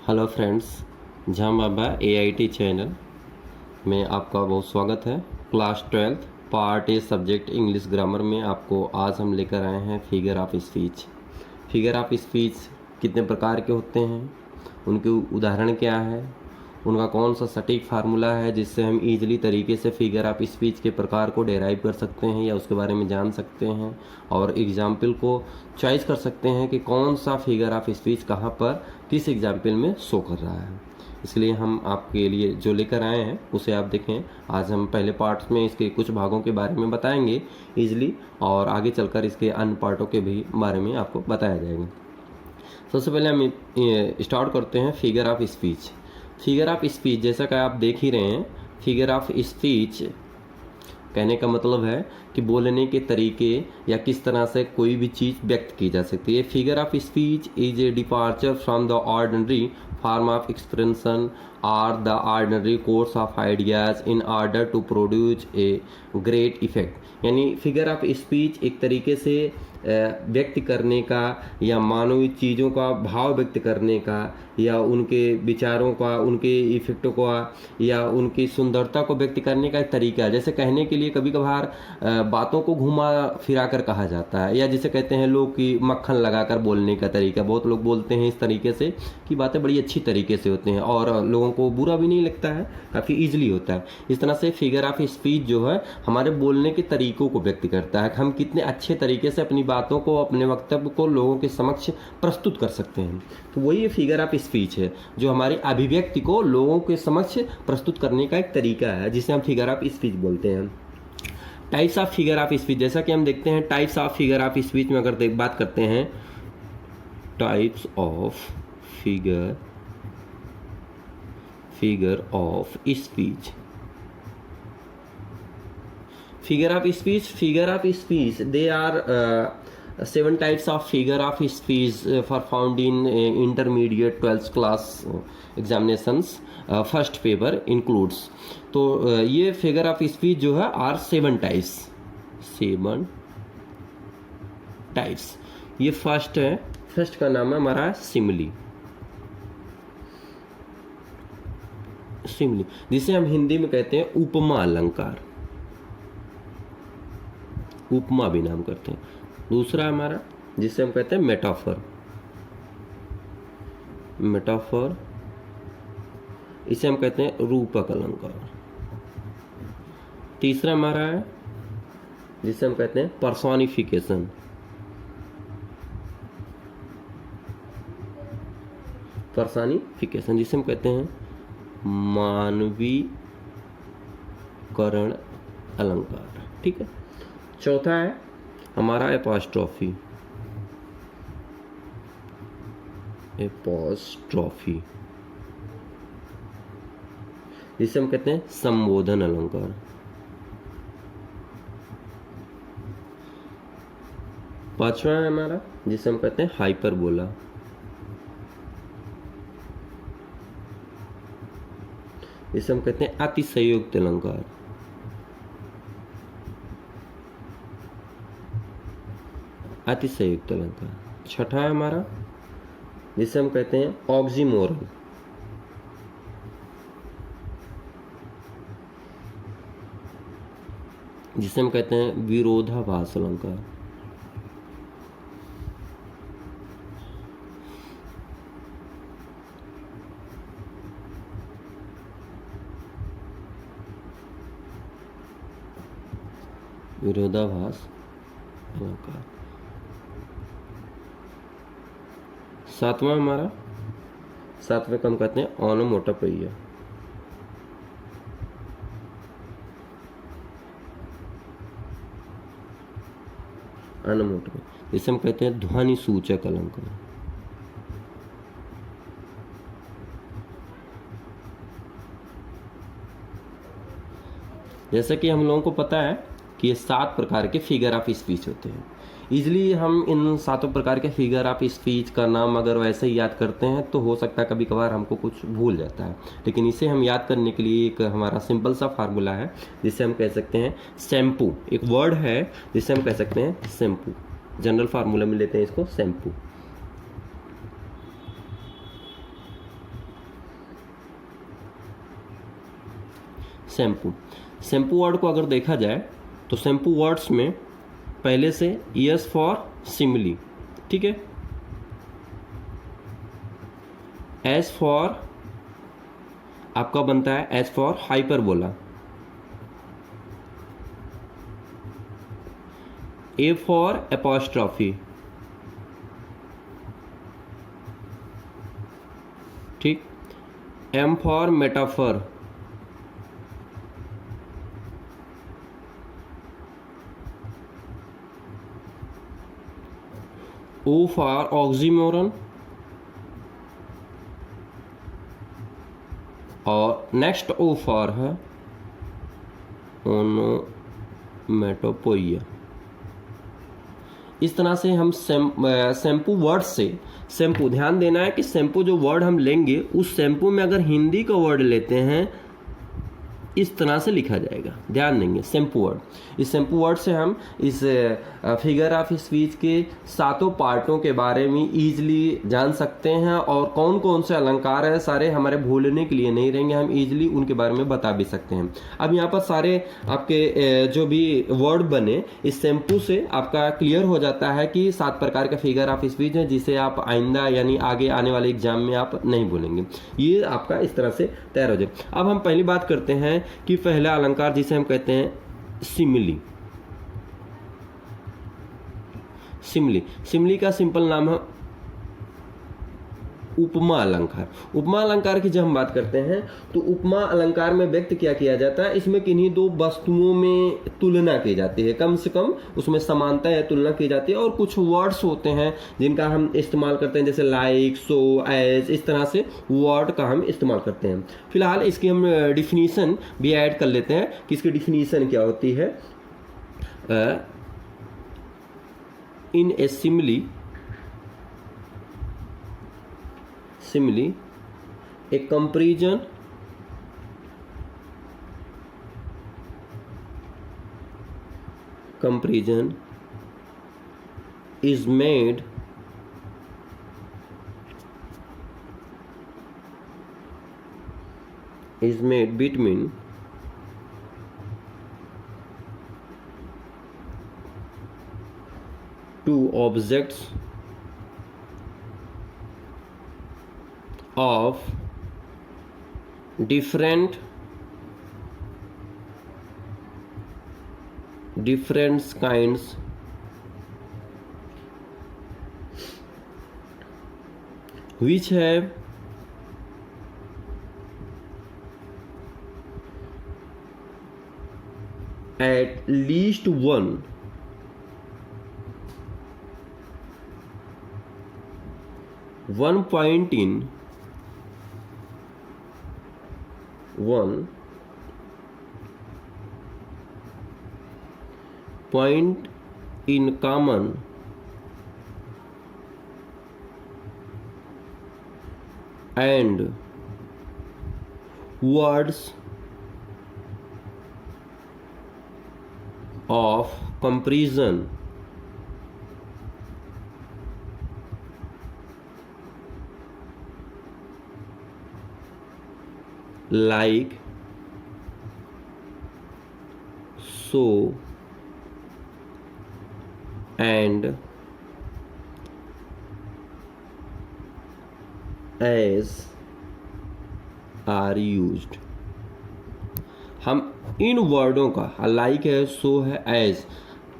Hello friends, जहाँ बाबा AIT channel में आपका बहुत स्वागत है। Class 12 part a subject English grammar में आपको आज हम लेकर आए हैं figure of speech. Figure of speech कितने प्रकार के होते हैं, उनके उदाहरण क्या है, उनका कौन सा सटीक फार्मूला है जिससे हम ईजिली तरीके से फिगर ऑफ स्पीच के प्रकार को डेराइव कर सकते हैं या उसके बारे में जान सकते हैं और एग्जाम्पल को चॉइस कर सकते हैं कि कौन सा फिगर ऑफ स्पीच कहाँ पर किस एग्जाम्पल में शो कर रहा है। इसलिए हम आपके लिए जो लेकर आए हैं उसे आप देखें। आज हम पहले पार्ट्स में इसके कुछ भागों के बारे में बताएंगे ईजिली, और आगे चलकर इसके अन्य पार्टों के भी बारे में आपको बताया जाएगा। सबसे पहले हम स्टार्ट करते हैं figure of speech. Figure of speech जैसा कि आप देख ही रहे हैं, फिगर ऑफ स्पीच कहने का मतलब है कि बोलने के तरीके या किस तरह से कोई भी चीज़ व्यक्त की जा सकती है। Figure of speech is a departure from the ordinary form of expression और the ordinary course of ideas in order to produce a great effect. यानी फिगर ऑफ स्पीच एक तरीके से व्यक्त करने का या मानवीय चीज़ों का भाव व्यक्त करने का या उनके विचारों का, उनके इफेक्टों का या उनकी सुंदरता को व्यक्त करने का एक तरीका है। जैसे कहने के लिए कभी कभार बातों को घुमा फिरा कर कहा जाता है, या जिसे कहते हैं लोग कि मक्खन लगाकर बोलने का तरीका। बहुत लोग बोलते हैं इस तरीके से कि बातें बड़ी अच्छी तरीके से होती हैं और लोगों को बुरा भी नहीं लगता है, काफ़ी ईजिली होता है। इस तरह से फिगर ऑफ स्पीच जो है हमारे बोलने के तरीकों को व्यक्त करता है, हम कितने अच्छे तरीके से अपनी बातों को, अपने वक्तव्य को लोगों के समक्ष प्रस्तुत कर सकते हैं। तो वही फिगर ऑफ स्पीच है जो हमारी अभिव्यक्ति को लोगों के समक्ष प्रस्तुत करने का एक तरीका है, जिसे हम फिगर ऑफ स्पीच बोलते हैं। Types of figure of speech, जैसा कि हम देखते हैं types of figure of speech में अगर बात करते हैं, types of figure of speech. Figure of speech, they are 7 types of figure of speech for found in intermediate 12th class examinations. First paper includes, तो ये फिगर ऑफ स्पीच जो है are 7 types. ये फर्स्ट है, first का नाम है हमारा सिमिली, जिसे हम हिंदी में कहते हैं उपमा अलंकार, उपमा भी नाम करते हैं। दूसरा हमारा जिसे हम कहते हैं मेटाफर, इसे हम कहते हैं रूपक अलंकार। तीसरा हमारा है जिसे हम कहते हैं पर्सोनिफिकेशन, जिसे हम कहते हैं मानवीकरण अलंकार। ठीक है। चौथा है हमारा एपॉस्ट्रॉफी, जिसे हम कहते हैं संबोधन अलंकार। पांचवा है हमारा जिसे हम कहते हैं हाइपरबोला, जिसे हम कहते हैं अतिशयोक्त अलंकार। अतिशयोक्त अलंकार। छठा है हमारा जिसे हम कहते हैं ऑक्सीमोरन, जिसे हम कहते हैं विरोधाभास अलंकार। विरोधाभास अलंकार। सातवां हमारा, सातवें को हम कहते हैं ओनोमोटोपोइया, जिसे हम कहते हैं ध्वनि सूचक अलंकार। जैसा कि हम लोगों को पता है कि ये 7 प्रकार के फिगर ऑफ स्पीच होते हैं। ईजिली हम इन 7 प्रकार के फिगर ऑफ स्पीच का नाम अगर वैसे ही याद करते हैं तो हो सकता है कभी कभार हमको कुछ भूल जाता है, लेकिन इसे हम याद करने के लिए एक हमारा सिंपल सा फार्मूला है जिसे हम कह सकते हैं शैम्पू। एक वर्ड है जिसे हम कह सकते हैं शैम्पू, जनरल फार्मूला में लेते हैं इसको शैम्पू। शैम्पू। शैम्पू वर्ड को अगर देखा जाए तो शैम्पू वर्ड्स में पहले से यस फॉर सिमिली, ठीक है, एस फॉर आपका बनता है S for hyperbola, A for apostrophe, ठीक, M for metaphor, O for oxymoron, और नेक्स्ट ओ फॉर है ओनोमेटोपोइया। इस तरह से हम शैम्पू वर्ड से, शैम्पू ध्यान देना है कि शैम्पू जो वर्ड हम लेंगे उस शैम्पू में अगर हिंदी का वर्ड लेते हैं इस तरह से लिखा जाएगा, ध्यान देंगे शैम्पू वर्ड। इस शैम्पू वर्ड से हम इस फिगर ऑफ स्पीच के 7 पार्टों के बारे में ईजिली जान सकते हैं, और कौन कौन से अलंकार है सारे हमारे भूलने के लिए नहीं रहेंगे, हम ईजिली उनके बारे में बता भी सकते हैं। अब यहाँ पर सारे आपके जो भी वर्ड बने इस शैम्पू से आपका क्लियर हो जाता है कि 7 प्रकार का फिगर ऑफ स्पीच है, जिसे आप आइंदा यानी आगे आने वाले एग्जाम में आप नहीं भूलेंगे। ये आपका इस तरह से तैयार हो जाए। अब हम पहली बात करते हैं कि पहला अलंकार जिसे हम कहते हैं सिमिली। सिमिली, सिमिली का सिंपल नाम है उपमा अलंकार। उपमा अलंकार की जब हम बात करते हैं तो उपमा अलंकार में व्यक्त क्या किया जाता है, इसमें किन्हीं 2 वस्तुओं में तुलना की जाती है, कम से कम उसमें समानता या तुलना की जाती है, और कुछ वर्ड्स होते हैं जिनका हम इस्तेमाल करते हैं, जैसे लाइक, सो, एज, इस तरह से वर्ड का हम इस्तेमाल करते हैं। फिलहाल इसकी हम डिफिनीशन भी ऐड कर लेते हैं कि इसकी डिफिनीशन क्या होती है। इन ए simile, simile, a comparison is made between two objects of different kinds which have at least one point in common, and words of comparison like, so, and as are used। हम इन वर्डों का, like है, सो है, as,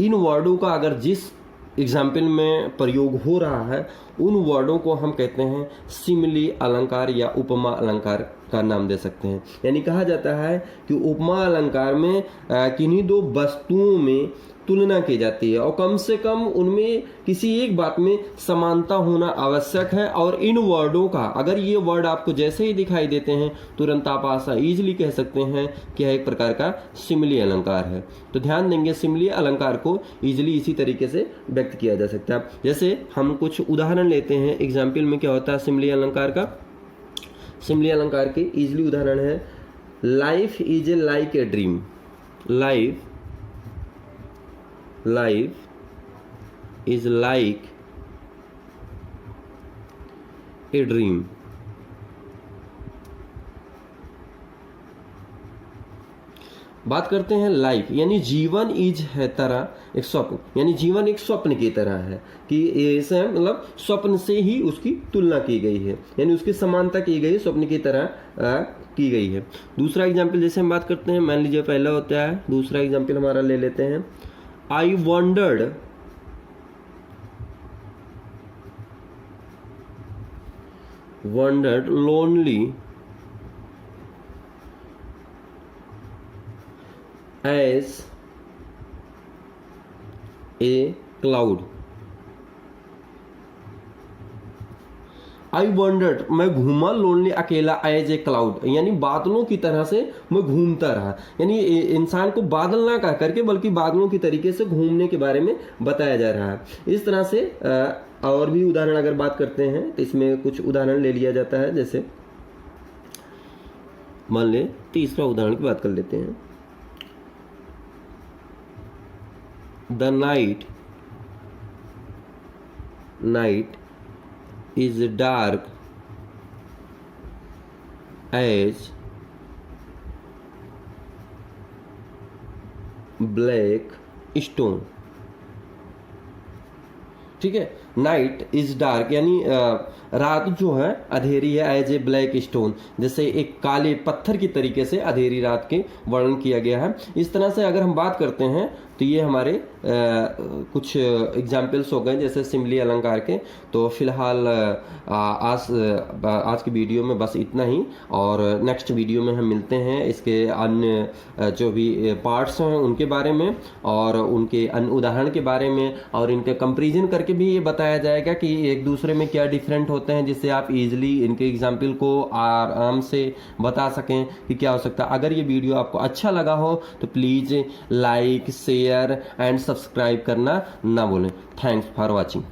इन वर्डों का अगर जिस example में प्रयोग हो रहा है उन वर्डों को हम कहते हैं सिमिली अलंकार या उपमा अलंकार का नाम दे सकते हैं। यानी कहा जाता है कि उपमा अलंकार में किन्हीं 2 वस्तुओं में तुलना की जाती है और कम से कम उनमें किसी एक बात में समानता होना आवश्यक है, और इन वर्डों का अगर ये वर्ड आपको जैसे ही दिखाई देते हैं तुरंत आप आशा ईजिली कह सकते हैं कि यह एक प्रकार का सिमिली अलंकार है। तो ध्यान देंगे सिमिली अलंकार को ईजिली इसी तरीके से व्यक्त किया जा सकता है। जैसे हम कुछ उदाहरण लेते हैं एग्जाम्पल में क्या होता है सिमिली अलंकार का। सिमिली अलंकार के ईजिली उदाहरण है, life is a like a dream. Life is like a dream। बात करते हैं लाइफ, यानी जीवन इज है तरह एक स्वप्न, यानी जीवन एक स्वप्न की तरह है कि ऐसे मतलब स्वप्न से ही उसकी तुलना की गई है, यानी उसकी समानता की गई स्वप्न की तरह की गई है। दूसरा एग्जाम्पल जैसे हम बात करते हैं, मान लीजिए पहला होता है, दूसरा एग्जाम्पल हमारा ले लेते हैं, आई wondered lonely as a cloud। I wandered, मैं घूमा, लोनली अकेला, एज ए क्लाउड, यानी बादलों की तरह से मैं घूमता रहा, यानी इंसान को बादल ना कह करके बल्कि बादलों की तरीके से घूमने के बारे में बताया जा रहा है। इस तरह से और भी उदाहरण अगर बात करते हैं तो इसमें कुछ उदाहरण ले लिया जाता है। जैसे मान ले तीसरा उदाहरण की बात कर लेते हैं, the night is dark as black stone। ठीक है, नाइट इज डार्क यानी रात जो है अधेरी है, एज ए ब्लैक स्टोन, जैसे एक काले पत्थर की तरीके से अधेरी रात के वर्णन किया गया है। इस तरह से अगर हम बात करते हैं तो ये हमारे कुछ एग्जाम्पल्स हो गए जैसे सिमली अलंकार के। तो फिलहाल आज की वीडियो में बस इतना ही, और नेक्स्ट वीडियो में हम मिलते हैं इसके अन्य जो भी पार्ट्स हैं उनके बारे में और उनके अन्य उदाहरण के बारे में, और इनके कंपैरिजन करके भी ये बताया जाएगा कि एक दूसरे में क्या डिफरेंट होते हैं, जिससे आप इजीली इनके एग्जाम्पल को आराम से बता सकें कि क्या हो सकता है। अगर ये वीडियो आपको अच्छा लगा हो तो please like, share and subscribe करना ना भूलें। Thanks for watching.